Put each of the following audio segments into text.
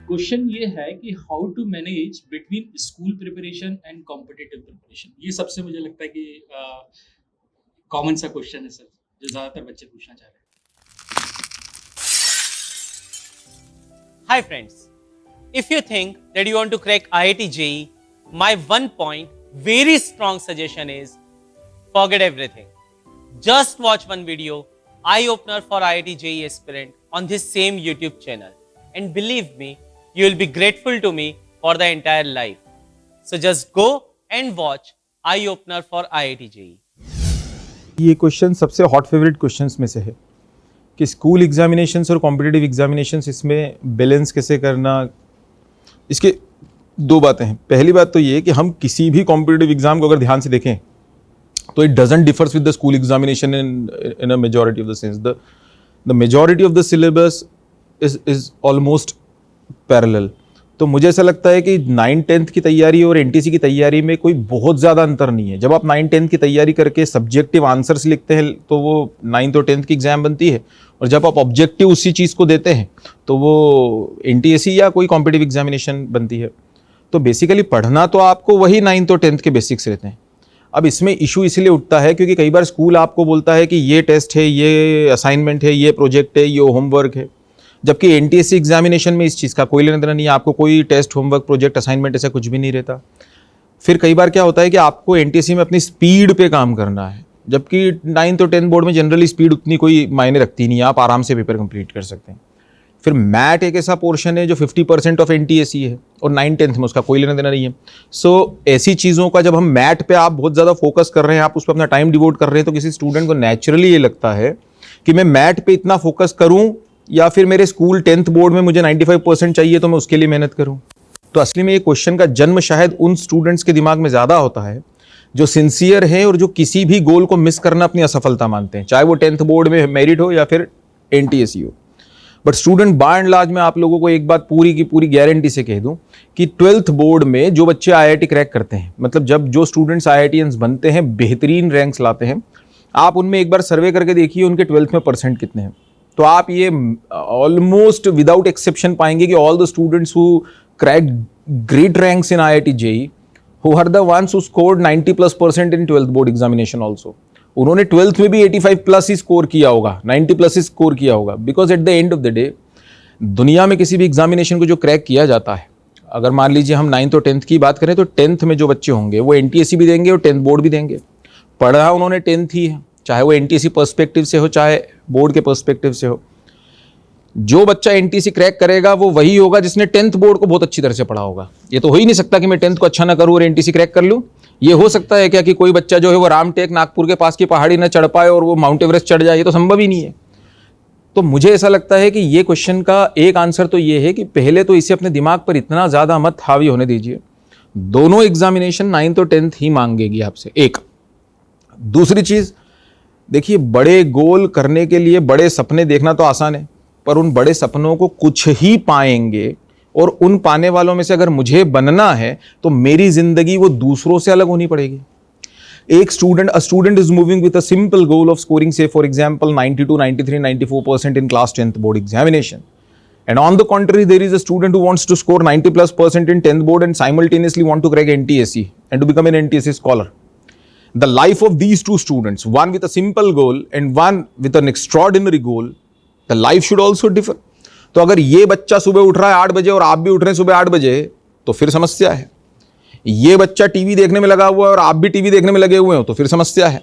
Question ये है कि how to manage between school preparation and competitive preparation. ये सबसे मुझे लगता है कि कॉमन सा क्वेश्चन है सर, जो ज्यादातर बच्चे पूछना चाह रहे हैं। Hi friends, if you think that you want to crack IIT JEE, my one point very strong suggestion is forget everything. Just watch one video, eye opener for IIT JEE aspirant on this same YouTube channel, and believe me, you will be grateful to me for the entire life. So just go and watch eye opener for IIT JEE. ये question सबसे hot favourite questions में से है कि school examinations और competitive examinations, इसमें balance कैसे करना। इसके दो बातें हैं। पहली बात तो ये कि हम किसी भी कॉम्पिटिटिव एग्जाम को अगर ध्यान से देखें तो it doesn't differs with the school examination in a majority of the sense. The majority of the syllabus is almost parallel. तो मुझे ऐसा लगता है कि 9th-10th की तैयारी और एनटीसी की तैयारी में कोई बहुत ज़्यादा अंतर नहीं है। जब आप 9th-10th की तैयारी करके सब्जेक्टिव आंसर्स लिखते हैं तो वो 9th और 10th की एग्जाम बनती है, और जब आप ऑब्जेक्टिव उसी चीज़ को देते हैं तो वो एनटीएससी या कोई कॉम्पिटिटिव एग्जामिनेशन बनती है। तो बेसिकली पढ़ना तो आपको वही 9th और 10th के बेसिक्स रहते हैं। अब इसमें इशू इसलिए उठता है क्योंकि कई बार स्कूल आपको बोलता है कि ये टेस्ट है, ये असाइनमेंट है, ये प्रोजेक्ट है, ये होमवर्क है, जबकि एनटीएससी एग्जामिनेशन में इस चीज़ का कोई लेना देना नहीं है। आपको कोई टेस्ट, होमवर्क, प्रोजेक्ट, असाइनमेंट ऐसा कुछ भी नहीं रहता। फिर कई बार क्या होता है कि आपको एनटीएससी में अपनी स्पीड पे काम करना है, जबकि 9th और 10th बोर्ड में जनरली स्पीड उतनी कोई मायने रखती नहीं है, आप आराम से पेपर कंप्लीट कर सकते हैं। फिर मैथ एक ऐसा पोर्शन है जो 50% ऑफ एनटीएससी है और 9th-10th में उसका कोई लेना देना नहीं है। सो ऐसी चीज़ों का जब हम मैथ पे आप बहुत ज़्यादा फोकस कर रहे हैं, आप उस पर अपना टाइम डिवोट कर रहे हैं, तो किसी स्टूडेंट को नेचुरली ये लगता है कि मैं मैथ पे इतना फोकस करूँ या फिर मेरे स्कूल 10th बोर्ड में मुझे 95% चाहिए तो मैं उसके लिए मेहनत करूं। तो असली में ये क्वेश्चन का जन्म शायद उन स्टूडेंट्स के दिमाग में ज़्यादा होता है जो सिंसियर हैं और जो किसी भी गोल को मिस करना अपनी असफलता मानते हैं, चाहे वो 10th बोर्ड में मेरिट हो या फिर एनटीएससी हो। But student by and large में आप लोगों को एक बात पूरी की पूरी गारंटी से कह दूं कि 12th बोर्ड में जो बच्चे आईआईटी क्रैक करते हैं, मतलब जब जो स्टूडेंट्स आईआईटीएंस बनते हैं, बेहतरीन रैंक्स लाते हैं, आप उनमें एक बार सर्वे करके देखिए उनके 12th में परसेंट कितने हैं। तो आप ये ऑलमोस्ट विदाउट एक्सेप्शन पाएंगे कि all the students who cracked great ranks in IIT JEE who are the ones who scored 90+% in 12th board examination also. उन्होंने 12th में भी 85+ ही स्कोर किया होगा, 90+ ही स्कोर किया होगा, because at the end of the day दुनिया में किसी भी एग्जामिनेशन को जो क्रैक किया जाता है, अगर मान लीजिए हम 9th और 10th की बात करें तो 10th में जो बच्चे होंगे वो एनटीएससी भी देंगे और 10th बोर्ड भी देंगे। पढ़ा उन्होंने 10th ही है, चाहे वो एनटीएससी पर्सपेक्टिव से हो चाहे बोर्ड के पर्सपेक्टिव से हो। जो बच्चा एनटीएससी क्रैक करेगा वो वही होगा जिसने 10th बोर्ड को बहुत अच्छी तरह से पढ़ा होगा। ये तो हो ही नहीं सकता कि मैं 10th को अच्छा ना करूं और एनटीएससी क्रैक कर लूं। ये हो सकता है क्या कि कोई बच्चा जो है वो रामटेक नागपुर के पास की पहाड़ी ना चढ़ पाए और वो माउंट एवरेस्ट चढ़ जाए? ये तो संभव ही नहीं है। तो मुझे ऐसा लगता है कि ये क्वेश्चन का एक आंसर तो ये है कि पहले तो इसे अपने दिमाग पर इतना ज़्यादा मत हावी होने दीजिए। दोनों एग्जामिनेशन 9th और 10th ही मांगेगी आपसे। एक दूसरी चीज़ देखिए, बड़े गोल करने के लिए बड़े सपने देखना तो आसान है, पर उन बड़े सपनों को कुछ ही पाएंगे, और उन पाने वालों में से अगर मुझे बनना है तो मेरी जिंदगी वो दूसरों से अलग होनी पड़ेगी। एक student is moving with a simple goal of scoring से for example 92, 93, 94% in class 10th board examination, and on the contrary there is a student who wants to score 90+% in 10th board and simultaneously want to crack NTSC and to become an NTSC scholar. The life of these two students, one with a simple goal and one with an extraordinary goal, the life should also differ. तो अगर ये बच्चा सुबह उठ रहा है 8 बजे और आप भी उठ रहे हैं सुबह 8 बजे तो फिर समस्या है। ये बच्चा टीवी देखने में लगा हुआ है और आप भी टीवी देखने में लगे हुए हो तो फिर समस्या है।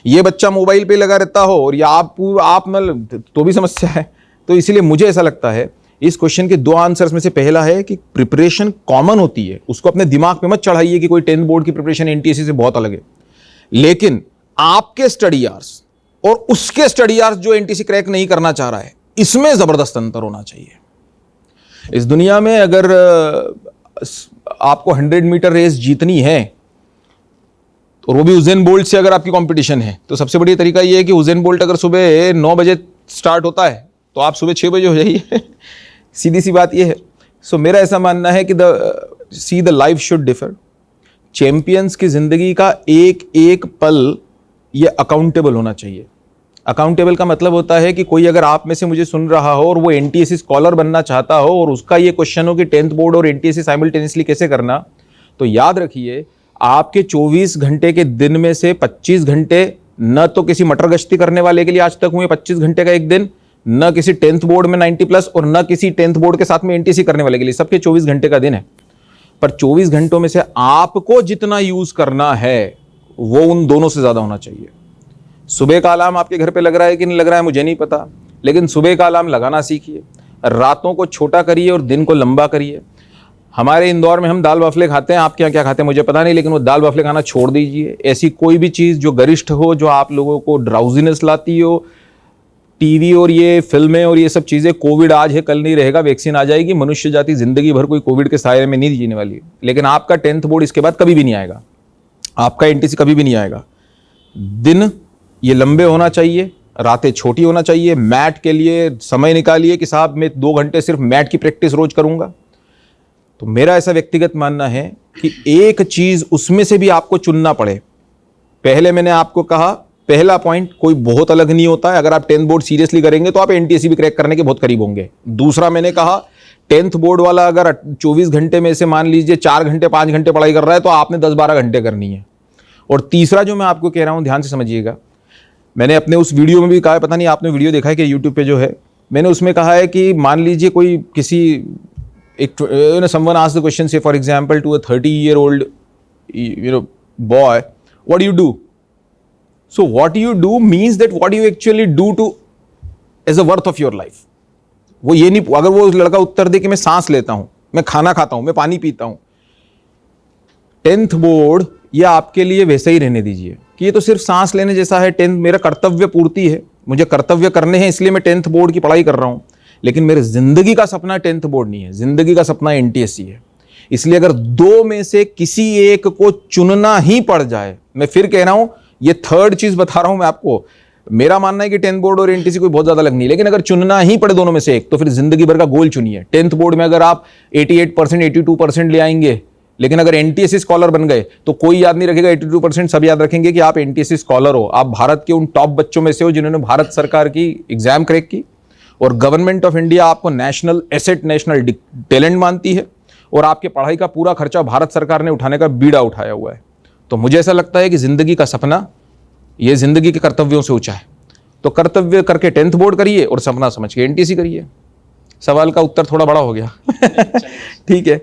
ये बच्चा मोबाइल पे लगा रहता हो और या आप मतलब तो भी समस्या है। तो इसलिए मुझे ऐसा लगता है इस क्वेश्चन के दो आंसर्स में से पहला है कि प्रिपरेशन कॉमन होती है, उसको अपने दिमाग पे मत चढ़ाइए कि कोई 10th बोर्ड की प्रिपरेशन एनटीएससी से बहुत अलग है। लेकिन आपके स्टडी आवर्स और उसके स्टडी आवर्स जो एनटीएससी क्रैक नहीं करना चाह रहा है, इसमें जबरदस्त अंतर होना चाहिए। इस दुनिया में अगर आपको 100 मीटर रेस जीतनी है और वो भी उज़ैन बोल्ट से अगर आपकी कंपटीशन है, तो सबसे बढ़िया तरीका ये है कि उज़ैन बोल्ट अगर सुबह 9 बजे स्टार्ट होता है तो आप सुबह 6 बजे हो जाइए। सीधी सी बात ये है। सो मेरा ऐसा मानना है कि the life should differ. Champions की जिंदगी का एक एक पल ये अकाउंटेबल होना चाहिए। अकाउंटेबल का मतलब होता है कि कोई अगर आप में से मुझे सुन रहा हो और वो एनटीएससी स्कॉलर बनना चाहता हो और उसका ये क्वेश्चन हो कि 10th बोर्ड और एनटीएससी साइमल्टेनियसली कैसे करना, तो याद रखिए आपके 24 घंटे के दिन में से 25 घंटे न तो किसी मटर गश्ती करने वाले के लिए आज तक हुए 25 घंटे का एक दिन, न किसी 10th बोर्ड में 90+ और न किसी 10th बोर्ड के साथ में एनटीएससी करने वाले के लिए, सबके 24 घंटे का दिन है। पर 24 घंटों में से आपको जितना यूज करना है वो उन दोनों से ज्यादा होना चाहिए। सुबह का अलार्म आपके घर पे लग रहा है कि नहीं लग रहा है मुझे नहीं पता, लेकिन सुबह का अलार्म लगाना सीखिए, रातों को छोटा करिए और दिन को लंबा करिए। हमारे इंदौर में हम दाल बाफले खाते हैं, आपके यहाँ क्या खाते हैं मुझे पता नहीं, लेकिन वो दाल बाफले खाना छोड़ दीजिए। ऐसी कोई भी चीज़ जो गरिष्ठ हो, जो आप लोगों को ड्राउजीनेस लाती हो, टीवी और ये फिल्में और ये सब चीज़ें, कोविड आज है कल नहीं रहेगा, वैक्सीन आ जाएगी, मनुष्य जाति जिंदगी भर कोई कोविड के साये में नहीं जीने वाली है। लेकिन आपका 10th बोर्ड इसके बाद कभी भी नहीं आएगा, आपका एनटीएससी कभी भी नहीं आएगा। दिन ये लंबे होना चाहिए, रातें छोटी होना चाहिए। मैट के लिए समय निकालिए कि साहब मैं 2 घंटे सिर्फ मैट की प्रैक्टिस रोज करूंगा। तो मेरा ऐसा व्यक्तिगत मानना है कि एक चीज उसमें से भी आपको चुनना पड़े। पहले मैंने आपको कहा, पहला पॉइंट कोई बहुत अलग नहीं होता है, अगर आप 10th बोर्ड सीरियसली करेंगे तो आप एनटीएससी भी क्रैक करने के बहुत करीब होंगे। दूसरा मैंने कहा 10th बोर्ड वाला अगर 24 घंटे में से मान लीजिए 4 घंटे 5 घंटे पढ़ाई कर रहा है तो आपने 10-12 घंटे करनी है। और तीसरा जो मैं आपको कह रहा हूं, ध्यान से समझिएगा, मैंने अपने उस वीडियो में भी कहा है, पता नहीं आपने वीडियो देखा है कि यूट्यूब पे जो है, मैंने उसमें कहा है कि मान लीजिए कोई किसी एक someone asked the question, say for example to a 30-year-old boy, what do you do? So what you do means that what you actually do to as a worth of your life. वो ये नहीं, अगर वो लड़का उत्तर दे कि मैं सांस लेता हूं, मैं खाना खाता हूं, मैं पानी पीता हूं, 10th बोर्ड ये आपके लिए वैसे ही रहने दीजिए कि ये तो सिर्फ सांस लेने जैसा है। 10th मेरा कर्तव्य पूर्ति है, मुझे कर्तव्य करने हैं, इसलिए मैं 10th बोर्ड की पढ़ाई कर रहा हूं। लेकिन मेरे जिंदगी का सपना 10th बोर्ड नहीं है, जिंदगी का सपना एनटीएससी है। इसलिए अगर दो में से किसी एक को चुनना ही पड़ जाए, मैं फिर कह रहा हूं, ये थर्ड चीज बता रहा हूं मैं आपको, मेरा मानना है कि 10th बोर्ड और एनटीएससी कोई बहुत ज्यादा अलग नहीं, लेकिन अगर चुनना ही पड़े दोनों में से एक, तो फिर जिंदगी भर का गोल चुनिए। 10th बोर्ड में अगर आप 88%, 82% ले आएंगे, लेकिन अगर एनटीएससी स्कॉलर बन गए तो कोई याद नहीं रखेगा 82%, सब याद रखेंगे कि आप एनटीएससी स्कॉलर हो, आप भारत के उन टॉप बच्चों में से हो जिन्होंने भारत सरकार की एग्जाम क्रैक की, और गवर्नमेंट ऑफ इंडिया आपको नेशनल एसेट, नेशनल टैलेंट मानती है, और आपके पढ़ाई का पूरा खर्चा भारत सरकार ने उठाने का बीड़ा उठाया हुआ है। तो मुझे ऐसा लगता है कि जिंदगी का सपना ये जिंदगी के कर्तव्यों से ऊंचा है। तो कर्तव्य करके 10th बोर्ड करिए और सपना समझ के एनटीएससी करिए। सवाल का उत्तर थोड़ा बड़ा हो गया ठीक है।